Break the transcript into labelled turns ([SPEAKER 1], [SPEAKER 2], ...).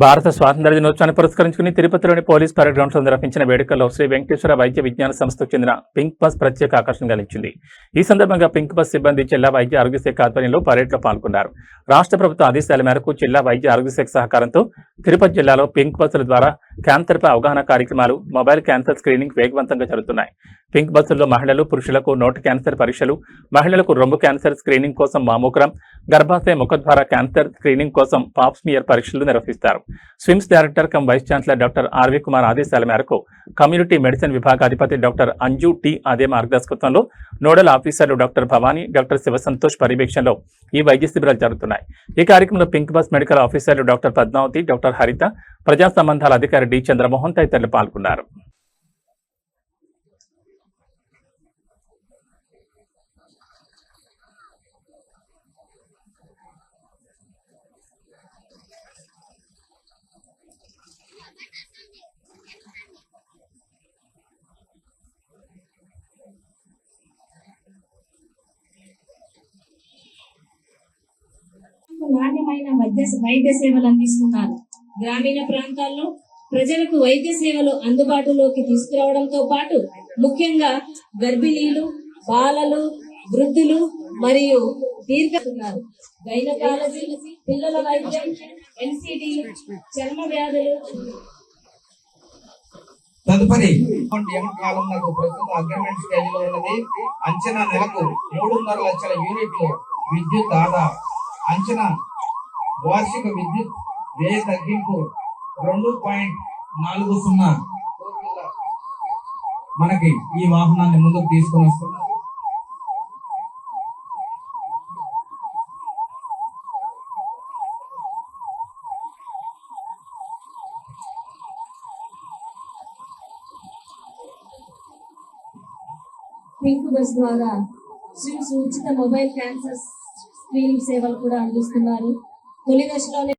[SPEAKER 1] భారత స్వాతంత్ర్య దినోత్సవాన్ని పురస్కరించుకుని తిరుపతిలోని పోలీస్ పరేడ్ గ్రౌండ్స్ నిర్వహించిన వేడుకల్లో శ్రీ వెంకటేశ్వర వైద్య విజ్ఞాన సంస్థకు చెందిన పింక్ బస్ ప్రత్యేక ఆకర్షణగా నిలిచింది. ఈ సందర్భంగా పింక్ బస్ సిబ్బంది జిల్లా వైద్య ఆరోగ్య శాఖ ఆధ్వర్యంలో పరేడ్లో పాల్గొన్నారు. రాష్ట్ర ప్రభుత్వ ఆదేశాల మేరకు జిల్లా వైద్య ఆరోగ్య శాఖ సహకారంతో తిరుపతి జిల్లాలో పింక్ బస్సుల ద్వారా క్యాన్సర్పై అవగాహన కార్యక్రమాలు, మొబైల్ క్యాన్సర్ స్క్రీనింగ్ వేగవంతంగా జరుగుతున్నాయి. పింక్ బస్సుల్లో మహిళలు, పురుషులకు నోటి క్యాన్సర్ పరీక్షలు, మహిళలకు రొమ్ము క్యాన్సర్ స్క్రీనింగ్ కోసం మామోగ్రామ్, గర్భాశయ ముఖద్వార క్యాన్సర్ స్క్రీనింగ్ కోసం పాప్స్మియర్ పరీక్షలు నిర్వహిస్తారు. SVIMS director cum vice chancellor doctor R V Kumar ఆదేశాల మేరకు కమ్యూనిటీ మెడిసిన్ విభాగ అధిపతి డాక్టర్ అంజు టి ఆదే మార్గదర్శకత్వంలో నోడల్ ఆఫీసర్లు డాక్టర్ భవానీ, డాక్టర్ శివ సంతోష్ పర్యవేక్షణలో ఈ వైద్య శిబిరాలు జరుగుతున్నాయి. ఈ కార్యక్రమంలో పింక్ బస్ మెడికల్ ఆఫీసర్లు డాక్టర్ పద్మావతి, డాక్టర్ హరిత, ప్రజా సంబంధాల అధికారి డి చంద్రమోహన్ తదితరులు పాల్గొన్నారు.
[SPEAKER 2] నాణ్యమైన వైద్య సేవలు అందిస్తున్నారు. గ్రామీణ ప్రాంతాల్లో ప్రజలకు వైద్య సేవలు అందుబాటులోకి తీసుకురావడంతో పాటు ముఖ్యంగా గర్భిణీలు, బాలలు, వృద్ధులు మరియు దీర్ఘకాలు, గైనకాలజీ, పిల్లల వైద్యం, ఎన్సిడి, చర్మ వ్యాధులు.
[SPEAKER 3] తదుపరి కాలంలో ప్రస్తుత అగ్రిమెంట్ స్టేజ్ లో ఉన్నది. అంచనా నెలకు 3.5 లక్షల యూనిట్లు విద్యుత్ ఆదా. అంచనా వార్షిక విద్యుత్ వ్యయ తగ్గింపు 2.40 మనకి ఈ వాహనాన్ని ముందుకు తీసుకొని వస్తున్నారు.
[SPEAKER 2] పింక్ బస్ ద్వారా ఉచిత మొబైల్ క్యాన్సర్ స్క్రీనింగ్ సేవలు కూడా అందిస్తున్నారు. తొలి దశలోనే